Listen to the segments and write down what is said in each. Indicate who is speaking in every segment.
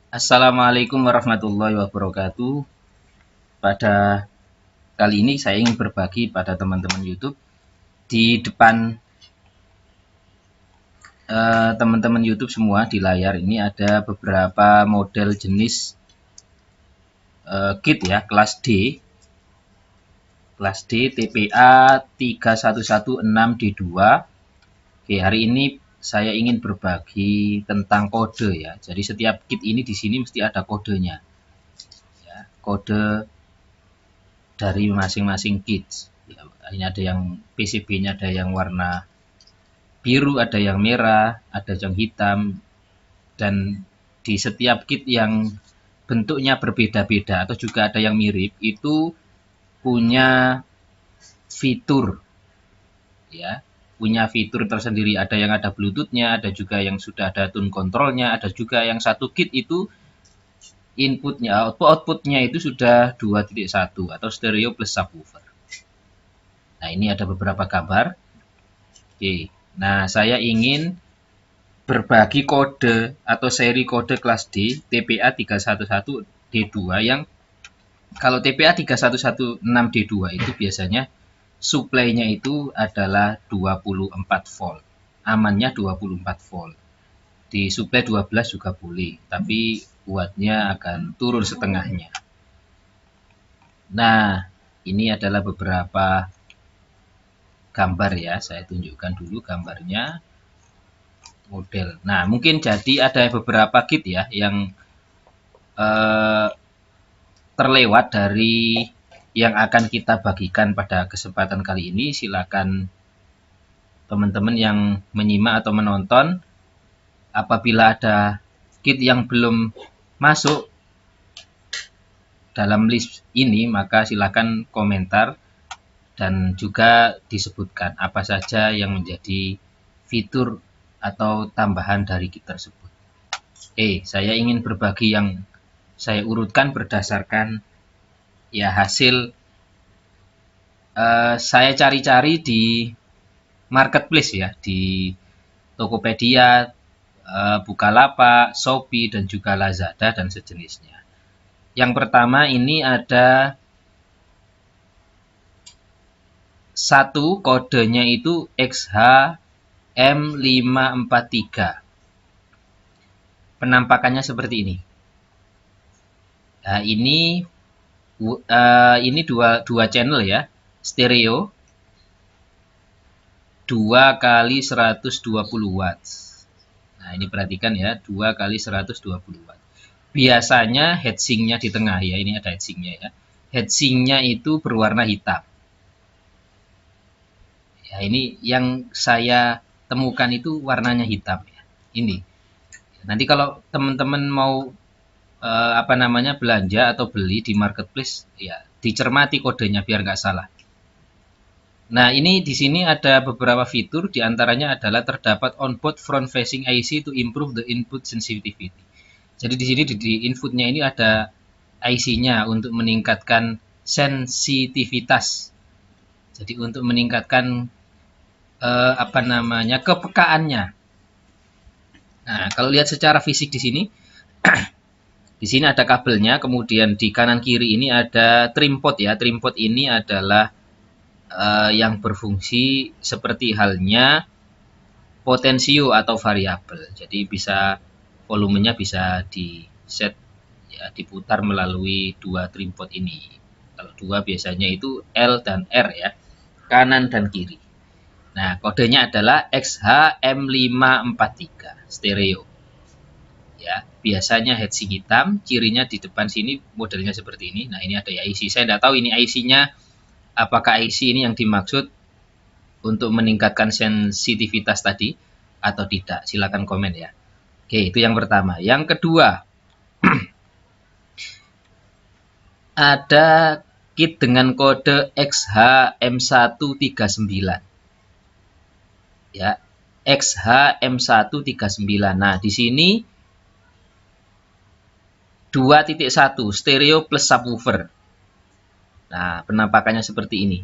Speaker 1: Assalamualaikum warahmatullahi wabarakatuh. Pada kali ini saya ingin berbagi pada teman-teman YouTube di depan teman-teman YouTube semua di layar ini ada beberapa model jenis kit ya kelas D TPA 3116D2. Oke, hari ini saya ingin berbagi tentang kode ya. Jadi setiap kit ini di sini mesti ada kodenya. Ya, kode dari masing-masing kits. Ya, ini ada yang PCB-nya ada yang warna biru, ada yang merah, ada yang hitam, dan di setiap kit yang bentuknya berbeda-beda atau juga ada yang mirip itu punya fitur ya, punya fitur tersendiri. Ada yang ada Bluetooth-nya, ada juga yang sudah ada tune control-nya, ada juga yang satu kit itu inputnya outputnya itu sudah 2.1 atau stereo plus subwoofer. Nah, ini ada beberapa gambar. Oke. Nah, saya ingin berbagi kode atau seri kode kelas D TPA 311D2 yang kalau TPA 3116D2 itu biasanya supply-nya itu adalah 24 volt. Amannya 24 volt. Di supply 12 juga boleh, tapi wattnya akan turun setengahnya. Nah, ini adalah beberapa gambar ya, saya tunjukkan dulu gambarnya. Model. Nah, mungkin jadi ada beberapa kit ya yang eh, terlewat dari yang akan kita bagikan pada kesempatan kali ini. Silakan teman-teman yang menyimak atau menonton, apabila ada kit yang belum masuk dalam list ini, maka silakan komentar dan juga disebutkan apa saja yang menjadi fitur atau tambahan dari kit tersebut. Saya ingin berbagi yang saya urutkan berdasarkan ya hasil saya cari-cari di marketplace ya, di Tokopedia, Bukalapak, Shopee, dan juga Lazada dan sejenisnya. Yang pertama ini ada satu kodenya itu XHM543. Penampakannya seperti ini. Nah, ini dua channel ya, stereo 2 kali 120 watt. Nah, ini perhatikan ya, 2 kali 120 watt. Biasanya heatsinknya di tengah ya, ini ada heatsinknya ya. Heatsinknya itu berwarna hitam. Ya, ini yang saya temukan itu warnanya hitam ya. Ini. Nanti kalau teman-teman mau belanja atau beli di marketplace ya dicermati kodenya biar nggak salah. Nah, ini di sini ada beberapa fitur, diantaranya adalah terdapat onboard front facing IC to improve the input sensitivity. Jadi di sini di inputnya ini ada IC-nya untuk meningkatkan sensitivitas. Jadi untuk meningkatkan kepekaannya. Nah, kalau lihat secara fisik di sini, di sini ada kabelnya, kemudian di kanan kiri ini ada trim pot ya. Trim pot ini adalah yang berfungsi seperti halnya potensio atau variabel. Jadi bisa volumenya bisa di set ya, diputar melalui dua trim pot ini. Kalau dua biasanya itu L dan R ya, kanan dan kiri. Nah, kodenya adalah XHM543 stereo. Ya, biasanya heatsink hitam, cirinya di depan sini modelnya seperti ini. Nah, ini ada IC. Saya tidak tahu ini IC-nya apakah IC ini yang dimaksud untuk meningkatkan sensitivitas tadi atau tidak. Silakan komen ya. Oke, itu yang pertama. Yang kedua, ada kit dengan kode XHM139. Ya, XHM139. Nah, di sini 2.1 stereo plus subwoofer. Nah, penampakannya seperti ini.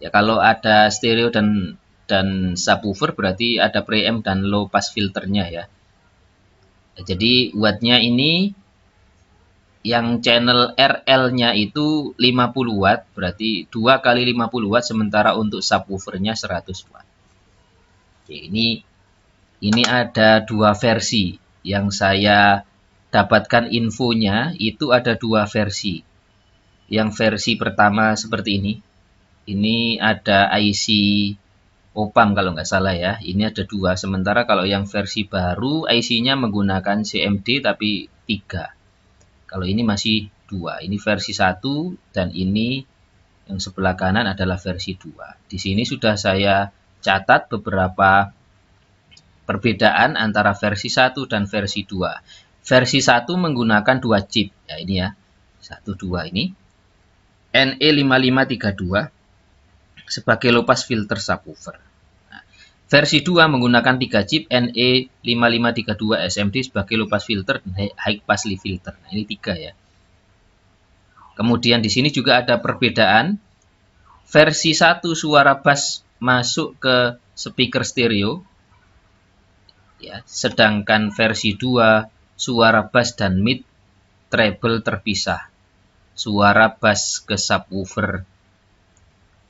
Speaker 1: Ya, kalau ada stereo dan subwoofer berarti ada preamp dan low pass filternya ya. Jadi wattnya ini yang channel RL-nya itu 50 watt, berarti 2 kali 50 watt, sementara untuk subwoofernya 100 watt. Oke, ini ada dua versi. Yang saya dapatkan infonya itu ada dua versi. Yang versi pertama seperti ini. Ini ada IC OPAM kalau nggak salah ya. Ini ada dua. Sementara kalau yang versi baru IC-nya menggunakan CMD tapi 3. Kalau ini masih 2. Ini versi 1 dan ini yang sebelah kanan adalah versi 2. Di sini sudah saya catat beberapa perbedaan antara versi 1 dan versi 2. Versi 1 menggunakan 2 chip. Ya ini ya. 1 2 ini. NE5532 sebagai low pass filter subwoofer. Nah, versi 2 menggunakan 3 chip NE5532 SMD sebagai low pass filter dan high pass filter. Nah, ini 3 ya. Kemudian di sini juga ada perbedaan. Versi 1 suara bass masuk ke speaker stereo. Ya, sedangkan versi 2 suara bass dan mid treble terpisah. Suara bass ke subwoofer,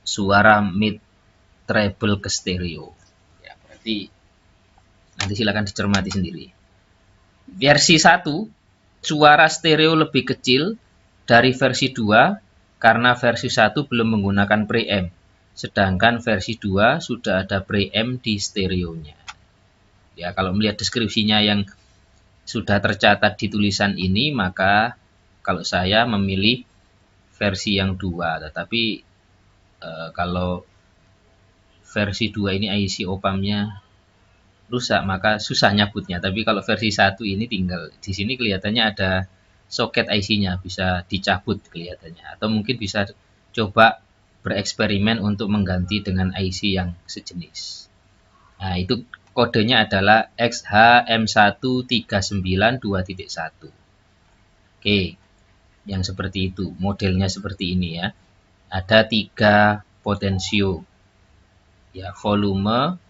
Speaker 1: suara mid treble ke stereo. Ya, berarti nanti silakan dicermati sendiri. Versi 1 suara stereo lebih kecil dari versi 2 karena versi 1 belum menggunakan preamp. Sedangkan versi 2 sudah ada preamp di stereonya. Ya, kalau melihat deskripsinya yang sudah tercatat di tulisan ini, maka kalau saya memilih versi yang 2. Tetapi kalau versi 2 ini IC OPAM-nya rusak, maka susah nyabutnya. Tapi kalau versi 1 ini tinggal di sini kelihatannya ada soket IC-nya, bisa dicabut kelihatannya. Atau mungkin bisa coba bereksperimen untuk mengganti dengan IC yang sejenis. Nah, itu kodenya adalah XHM139.2.1. Oke, yang seperti itu. Modelnya seperti ini ya. Ada 3 potensio. Ya, volume,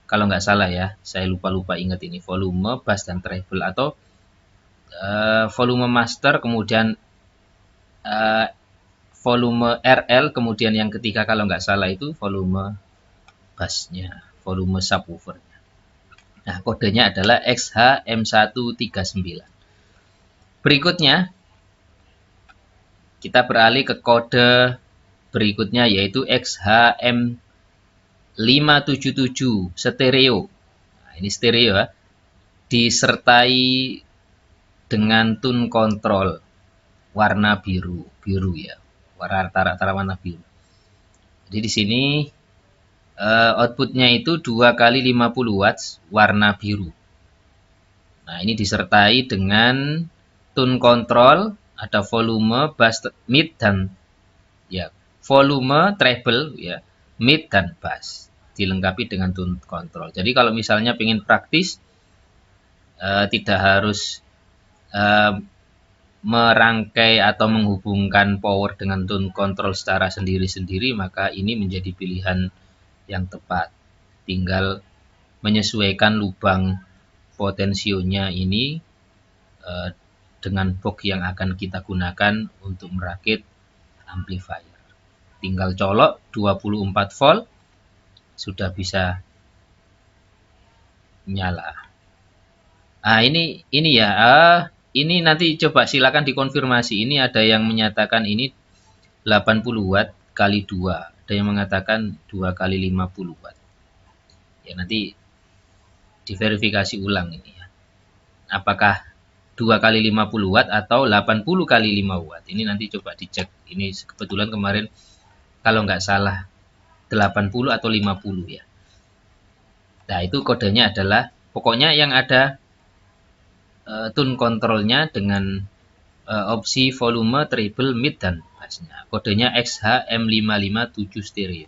Speaker 1: kalau nggak salah ya, saya lupa ingat ini, volume, bass, dan treble, atau volume master, kemudian volume RL, kemudian yang ketiga kalau nggak salah itu volume bassnya, volume subwoofernya. Nah, kodenya adalah XHM139. Berikutnya, kita beralih ke kode berikutnya, yaitu XHM577 stereo. Nah, ini stereo ya, disertai dengan tune control warna biru ya, rata-rata warna biru. Jadi di sini outputnya itu 2 kali 50 watts warna biru. Nah, ini disertai dengan tune control, ada volume, bass, mid, dan ya volume, treble, ya mid dan bass, dilengkapi dengan tune control. Jadi kalau misalnya pengen praktis, tidak harus merangkai atau menghubungkan power dengan tune control secara sendiri-sendiri, maka ini menjadi pilihan yang tepat. Tinggal menyesuaikan lubang potensionya ini dengan box yang akan kita gunakan untuk merakit amplifier. Tinggal colok 24 volt, sudah bisa nyala. Nah, ini ya, ini nanti coba silakan dikonfirmasi. Ini ada yang menyatakan ini 80 watt kali 2. Ada yang mengatakan 2 kali 50 watt. Ya, nanti diverifikasi ulang ini ya. Apakah 2 kali 50 watt atau 80 kali 5 watt. Ini nanti coba dicek. Ini kebetulan kemarin kalau nggak salah 80 atau 50 ya. Nah, itu kodenya adalah, pokoknya yang ada tune controlnya dengan opsi volume, treble, mid, dan bassnya. Kodenya XHM557 stereo.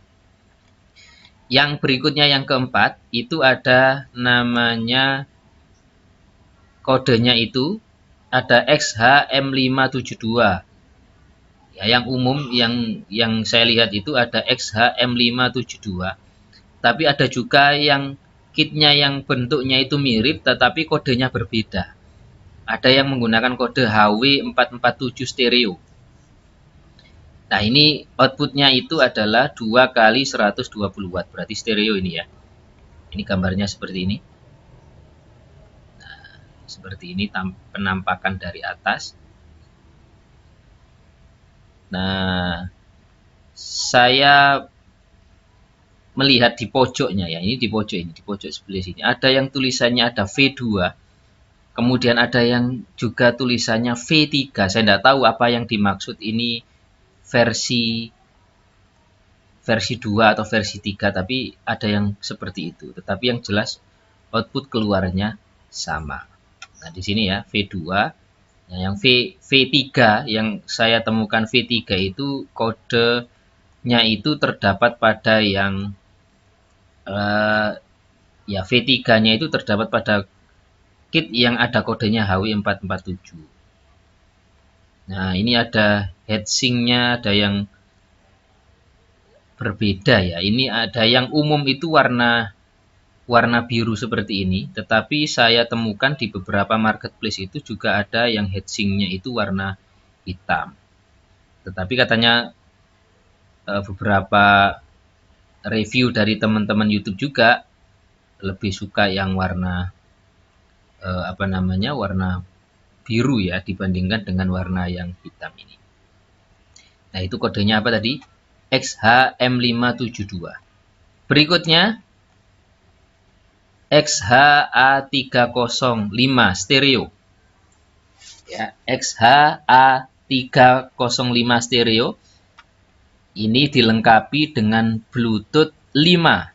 Speaker 1: Yang berikutnya yang keempat itu ada namanya, kodenya itu ada XHM572. Ya, yang umum yang saya lihat itu ada XHM572. Tapi ada juga yang kitnya yang bentuknya itu mirip tetapi kodenya berbeda. Ada yang menggunakan kode HW447 stereo. Nah, ini outputnya itu adalah 2 kali 120 watt, berarti stereo ini ya. Ini gambarnya seperti ini. Nah, seperti ini penampakan dari atas. Nah, saya melihat di pojoknya ya, ini di pojok sebelah sini. Ada yang tulisannya ada V2, kemudian ada yang juga tulisannya V3. Saya tidak tahu apa yang dimaksud ini versi 2 atau versi 3, tapi ada yang seperti itu. Tetapi yang jelas output keluarnya sama. Nah, di sini ya V2. Nah, yang V3 yang saya temukan V3 itu kodenya itu terdapat pada yang ya V3-nya itu terdapat pada kit yang ada kodenya HW447. Nah, ini ada heatsink-nya, ada yang berbeda ya. Ini ada yang umum itu warna biru seperti ini, tetapi saya temukan di beberapa marketplace itu juga ada yang heatsink-nya itu warna hitam. Tetapi katanya beberapa review dari teman-teman YouTube juga lebih suka yang warna warna biru ya dibandingkan dengan warna yang hitam ini. Nah, itu kodenya apa tadi? XHM572. Berikutnya XHA305 stereo. Ya, XHA305 stereo ini dilengkapi dengan Bluetooth 5.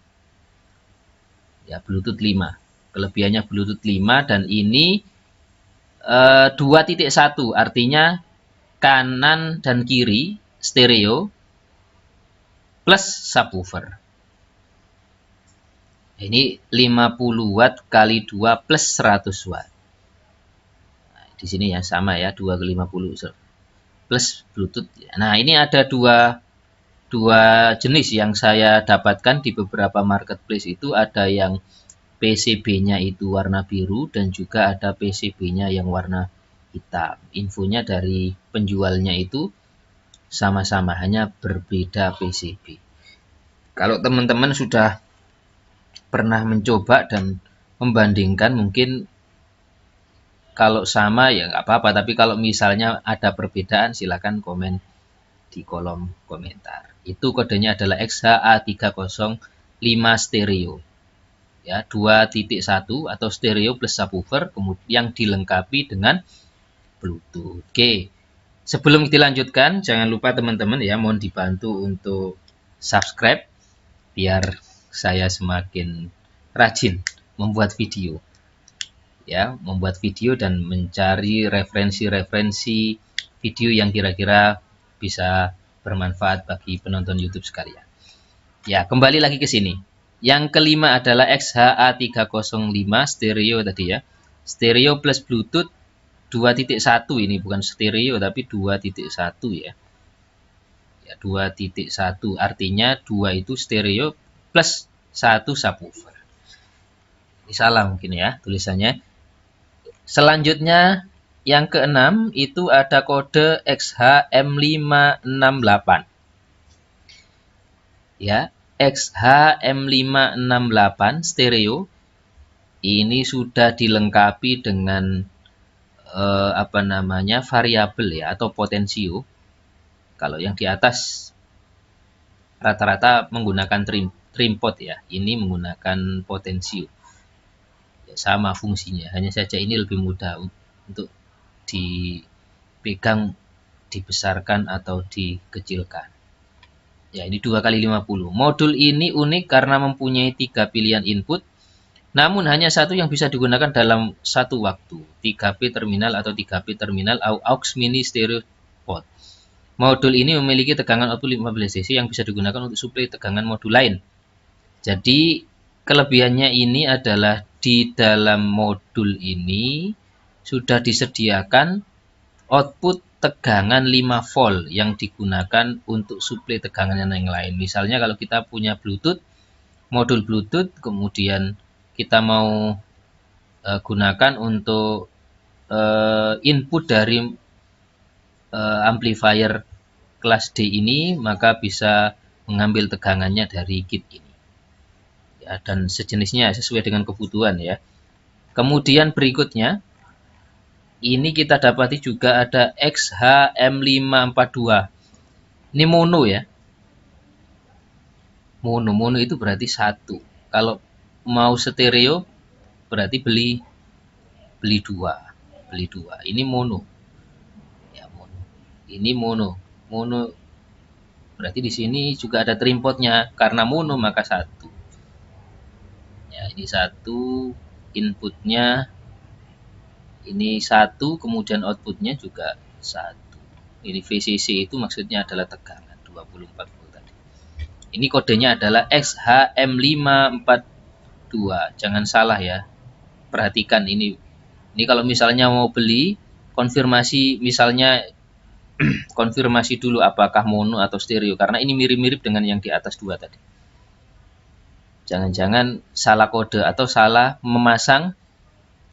Speaker 1: Ya, Bluetooth 5. Kelebihannya Bluetooth 5 dan ini 2.1, artinya kanan dan kiri stereo plus subwoofer. Ini 50 watt kali 2 plus 100 watt. Nah, di sini ya sama ya 2 ke 50 plus Bluetooth. Nah, ini ada dua jenis yang saya dapatkan di beberapa marketplace itu. Ada yang PCB-nya itu warna biru dan juga ada PCB-nya yang warna hitam. Infonya dari penjualnya itu sama-sama, hanya berbeda PCB. Kalau teman-teman sudah pernah mencoba dan membandingkan, mungkin kalau sama ya nggak apa-apa, tapi kalau misalnya ada perbedaan silakan komen di kolom komentar. Itu kodenya adalah XHA305 stereo. Ya, 2.1 atau stereo plus subwoofer kemudian dilengkapi dengan Bluetooth. Oke. Sebelum dilanjutkan, jangan lupa teman-teman ya, mohon dibantu untuk subscribe biar saya semakin rajin membuat video. Ya, membuat video dan mencari referensi-referensi video yang kira-kira bisa bermanfaat bagi penonton YouTube sekalian. Ya, kembali lagi ke sini. Yang kelima adalah XHA305 stereo tadi ya. Stereo plus Bluetooth 2.1 ini bukan stereo tapi 2.1 ya. Ya, 2.1 artinya 2 itu stereo plus 1 subwoofer. Ini salah mungkin ya tulisannya. Selanjutnya yang keenam itu ada kode XHM568. Ya, XHM568 stereo ini sudah dilengkapi dengan variabel ya atau potensio. Kalau yang di atas rata-rata menggunakan trim pot ya, ini menggunakan potensio. Ya, sama fungsinya, hanya saja ini lebih mudah untuk dipegang, dibesarkan atau dikecilkan. Ya, ini 2 kali 50. Modul ini unik karena mempunyai 3 pilihan input, namun hanya satu yang bisa digunakan dalam satu waktu. 3P terminal atau 3P terminal aux mini stereo pot. Modul ini memiliki tegangan output 15 DC yang bisa digunakan untuk suplai tegangan modul lain. Jadi kelebihannya ini adalah di dalam modul ini sudah disediakan output tegangan 5 volt yang digunakan untuk suplai tegangan yang lain. Misalnya kalau kita punya Bluetooth, modul Bluetooth, kemudian kita mau gunakan untuk input dari amplifier kelas D ini, maka bisa mengambil tegangannya dari kit ini. Ya, dan sejenisnya sesuai dengan kebutuhan ya. Kemudian berikutnya, ini kita dapati juga ada XHM542. Ini mono ya. Mono itu berarti satu. Kalau mau stereo berarti beli dua. Ini mono. Ya, mono. Ini mono. Mono berarti di sini juga ada trimpotnya. Karena mono maka satu. Ya, ini satu, inputnya ini satu, kemudian outputnya juga satu. Ini VCC itu maksudnya adalah tegangan 24 volt tadi. Ini kodenya adalah XHM542. Jangan salah ya. Perhatikan ini. Ini kalau misalnya mau beli, konfirmasi misalnya konfirmasi dulu apakah mono atau stereo, karena ini mirip-mirip dengan yang di atas dua tadi. Jangan-jangan salah kode atau salah memasang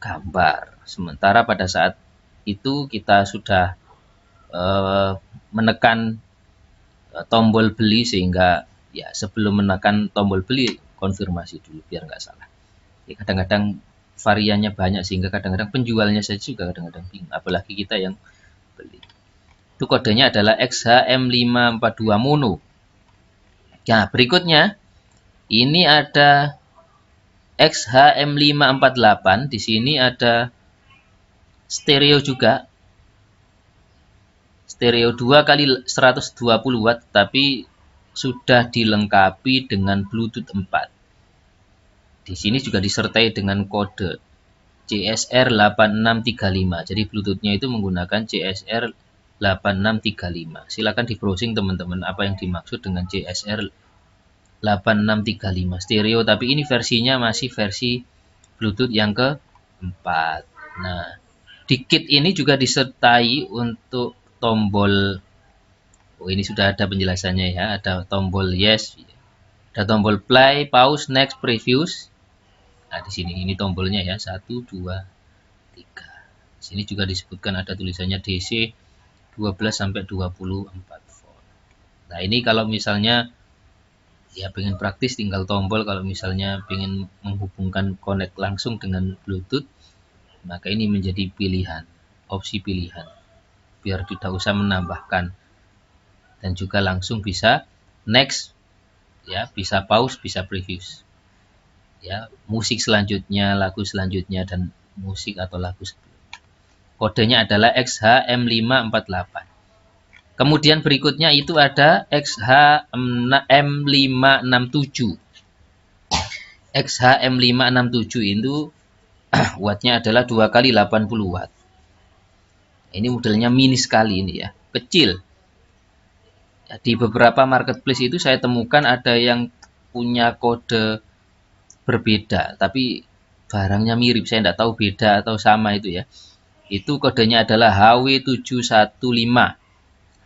Speaker 1: gambar. Sementara pada saat itu kita sudah menekan tombol beli, sehingga ya sebelum menekan tombol beli konfirmasi dulu biar nggak salah. Ya, kadang-kadang variannya banyak sehingga kadang-kadang penjualnya saja juga kadang-kadang bingung, apalagi kita yang beli. Itu kodenya adalah XHM542 mono. Nah, berikutnya ini ada XHM548. Di sini ada stereo juga. Stereo 2 kali 120 watt, tapi sudah dilengkapi dengan Bluetooth 4. Di sini juga disertai dengan kode CSR 8635. Jadi Bluetoothnya itu menggunakan CSR 8635. Silakan di browsing teman-teman apa yang dimaksud dengan CSR 8635 stereo, tapi ini versinya masih versi Bluetooth yang keempat. Nah, di kit ini juga disertai untuk tombol, ini sudah ada penjelasannya ya, ada tombol yes, ada tombol play, pause, next, previous. Nah, di sini ini tombolnya ya, 1 2 3. Di sini juga disebutkan ada tulisannya DC 12 sampai 24 volt. Nah, ini kalau misalnya ya pengen praktis tinggal tombol, kalau misalnya pengen menghubungkan connect langsung dengan Bluetooth, maka ini menjadi pilihan, opsi pilihan, biar tidak usah menambahkan, dan juga langsung bisa next ya, bisa pause, bisa previous ya, musik selanjutnya, lagu selanjutnya, dan musik atau lagu sebelumnya. Kodenya adalah XHM548. Kemudian berikutnya itu ada XHM567. XHM567 itu wattnya adalah 2 kali 80 watt. Ini modelnya mini sekali ini ya, kecil. Di beberapa marketplace itu saya temukan ada yang punya kode berbeda, tapi barangnya mirip. Saya tidak tahu beda atau sama itu ya. Itu kodenya adalah HW715.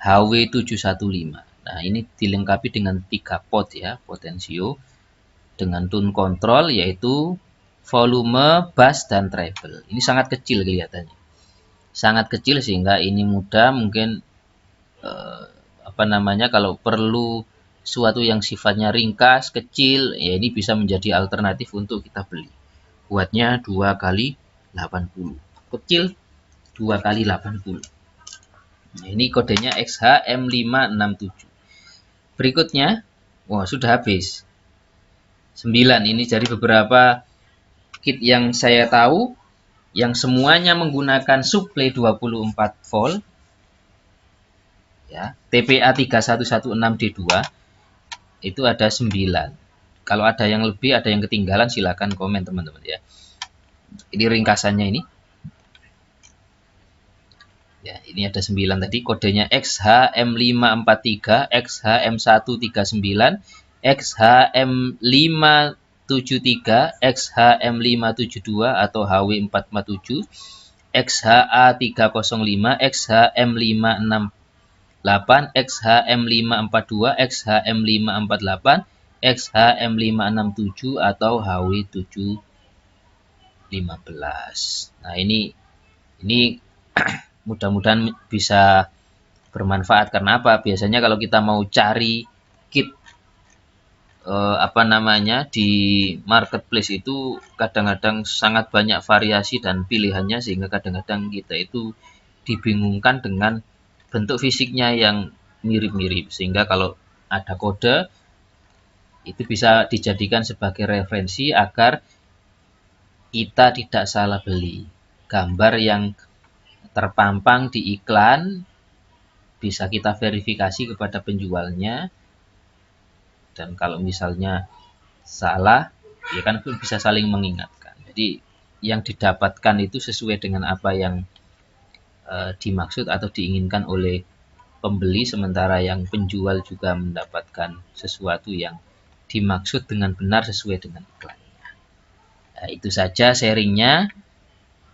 Speaker 1: HW715. Nah, ini dilengkapi dengan 3 pot ya, potensio, dengan tune control yaitu volume, bass, dan treble. Ini sangat kecil kelihatannya. Sangat kecil sehingga ini mudah mungkin kalau perlu suatu yang sifatnya ringkas, kecil, ya ini bisa menjadi alternatif untuk kita beli. Wattnya 2 kali 80. Kecil 2 kali 80. Nah, ini kodenya XHM567. Berikutnya, wah sudah habis. 9, ini dari beberapa kit yang saya tahu yang semuanya menggunakan suplai 24 volt ya, TPA 3116D2 itu ada 9. Kalau ada yang lebih, ada yang ketinggalan, silakan komen teman-teman ya. Ini ringkasannya ini. Ya, ini ada 9 tadi, kodenya XHM543, XHM139, XHM573, XHM572 atau HW447, XHA305, XHM568, XHM542, XHM548, XHM567 atau HW7 15. Nah, ini mudah-mudahan bisa bermanfaat. Karena apa? Biasanya kalau kita mau cari kit di marketplace itu kadang-kadang sangat banyak variasi dan pilihannya, sehingga kadang-kadang kita itu dibingungkan dengan bentuk fisiknya yang mirip-mirip, sehingga kalau ada kode itu bisa dijadikan sebagai referensi agar kita tidak salah beli. Gambar yang terpampang di iklan bisa kita verifikasi kepada penjualnya, dan kalau misalnya salah, ya kan bisa saling mengingatkan. Jadi yang didapatkan itu sesuai dengan apa yang dimaksud atau diinginkan oleh pembeli, sementara yang penjual juga mendapatkan sesuatu yang dimaksud dengan benar sesuai dengan iklan. Nah, itu saja sharingnya.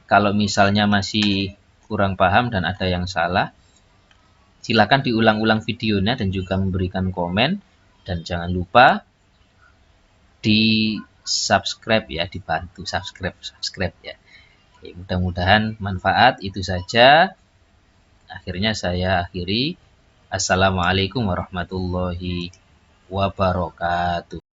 Speaker 1: Kalau misalnya masih kurang paham dan ada yang salah, silakan diulang-ulang videonya dan juga memberikan komen. Dan jangan lupa di subscribe ya, dibantu subscribe ya. Oke, mudah-mudahan manfaat. Itu saja. Akhirnya saya akhiri. Assalamualaikum warahmatullahi wabarakatuh.